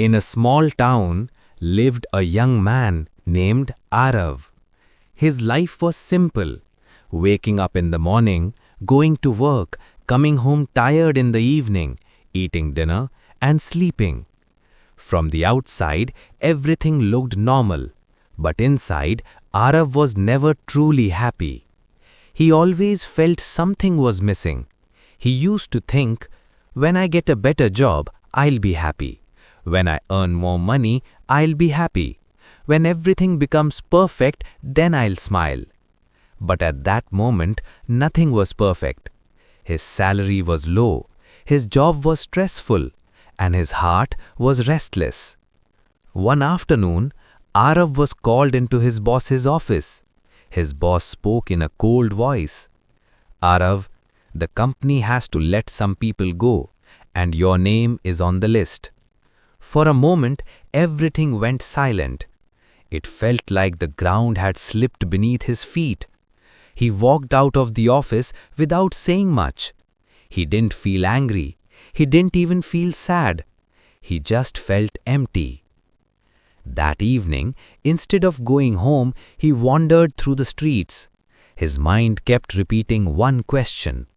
In a small town lived a young man named Arav. His life was simple, waking up in the morning, going to work, coming home tired in the evening, eating dinner, and sleeping. From the outside, everything looked normal, but inside, Arav was never truly happy. He always felt something was missing. He used to think, when I get a better job, I'll be happy. When I earn more money, I'll be happy. When everything becomes perfect, then I'll smile. But at that moment, nothing was perfect. His salary was low, his job was stressful, and his heart was restless. One afternoon, Arav was called into his boss's office. His boss spoke in a cold voice. Arav, the company has to let some people go, and your name is on the list. For a moment, everything went silent. It felt like the ground had slipped beneath his feet. He walked out of the office without saying much. He didn't feel angry. He didn't even feel sad. He just felt empty. That evening, instead of going home, he wandered through the streets. His mind kept repeating one question.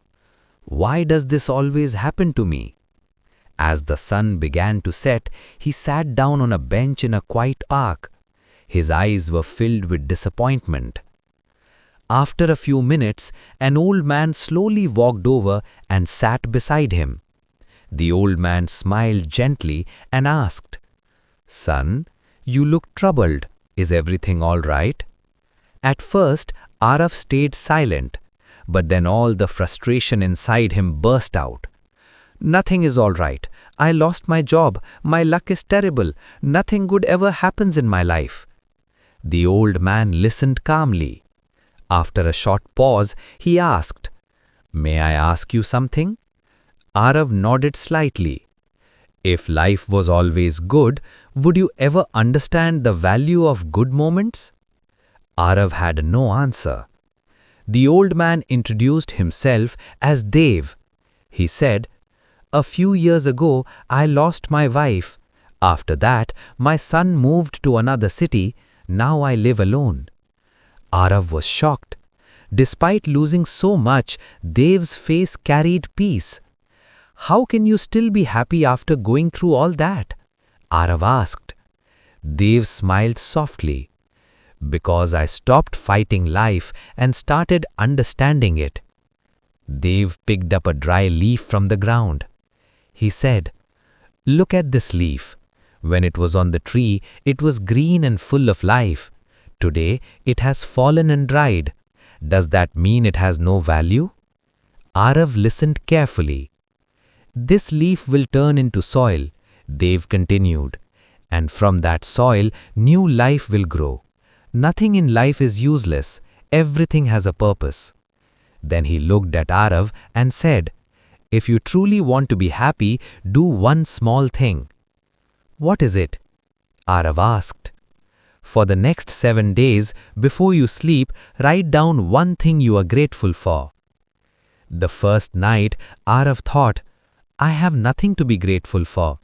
Why does this always happen to me? As the sun began to set, he sat down on a bench in a quiet park. His eyes were filled with disappointment. After a few minutes, an old man slowly walked over and sat beside him. The old man smiled gently and asked, "Son, you look troubled. Is everything all right?" At first, Arav stayed silent, but then all the frustration inside him burst out. "Nothing is all right. I lost my job. My luck is terrible. Nothing good ever happens in my life." The old man listened calmly. After a short pause, he asked, "May I ask you something?" Arav nodded slightly. "If life was always good, would you ever understand the value of good moments?" Arav had no answer. The old man introduced himself as Dev. He said, "A few years ago, I lost my wife. After that, my son moved to another city. Now I live alone." Arav was shocked. Despite losing so much, Dev's face carried peace. "How can you still be happy after going through all that?" Arav asked. Dev smiled softly. "Because I stopped fighting life and started understanding it." Dev picked up a dry leaf from the ground. He said, "Look at this leaf. When it was on the tree, it was green and full of life. Today, it has fallen and dried. Does that mean it has no value?" Arav listened carefully. "This leaf will turn into soil," Dev continued, "and from that soil, new life will grow. Nothing in life is useless. Everything has a purpose." Then he looked at Arav and said, "If you truly want to be happy, do one small thing." "What is it?" Arav asked. "For the next 7 days, before you sleep, write down one thing you are grateful for." The first night, Arav thought, "I have nothing to be grateful for."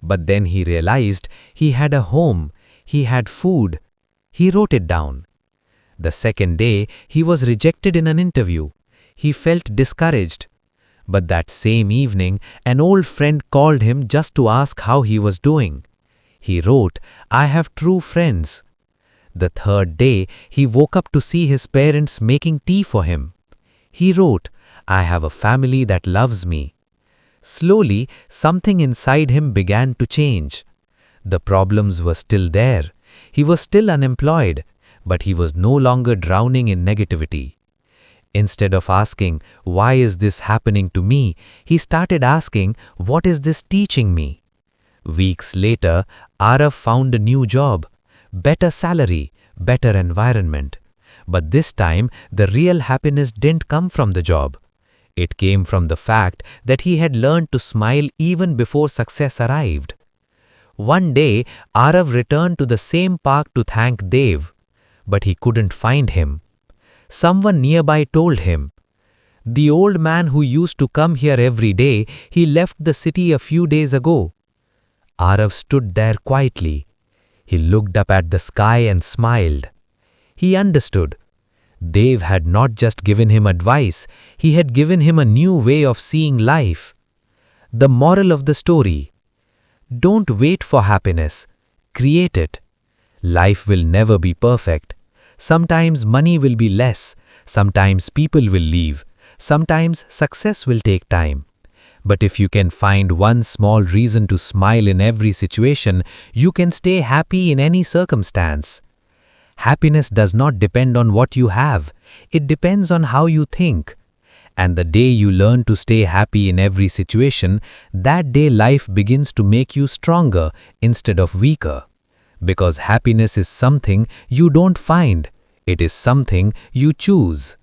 But then he realized he had a home, he had food. He wrote it down. The second day, he was rejected in an interview. He felt discouraged. But that same evening, an old friend called him just to ask how he was doing. He wrote, "I have true friends." The third day, he woke up to see his parents making tea for him. He wrote, "I have a family that loves me." Slowly, something inside him began to change. The problems were still there. He was still unemployed, but he was no longer drowning in negativity. Instead of asking, "Why is this happening to me?" he started asking, "What is this teaching me?" Weeks later, Arav found a new job, better salary, better environment. But this time, the real happiness didn't come from the job. It came from the fact that he had learned to smile even before success arrived. One day, Arav returned to the same park to thank Dev, but he couldn't find him. Someone nearby told him, "The old man who used to come here every day, he left the city a few days ago." Arav stood there quietly. He looked up at the sky and smiled. He understood. Dev had not just given him advice, he had given him a new way of seeing life. The moral of the story: don't wait for happiness, create it. Life will never be perfect. Sometimes money will be less, sometimes people will leave, sometimes success will take time. But if you can find one small reason to smile in every situation, you can stay happy in any circumstance. Happiness does not depend on what you have, it depends on how you think. And the day you learn to stay happy in every situation, that day life begins to make you stronger instead of weaker. Because happiness is something you don't find, it is something you choose.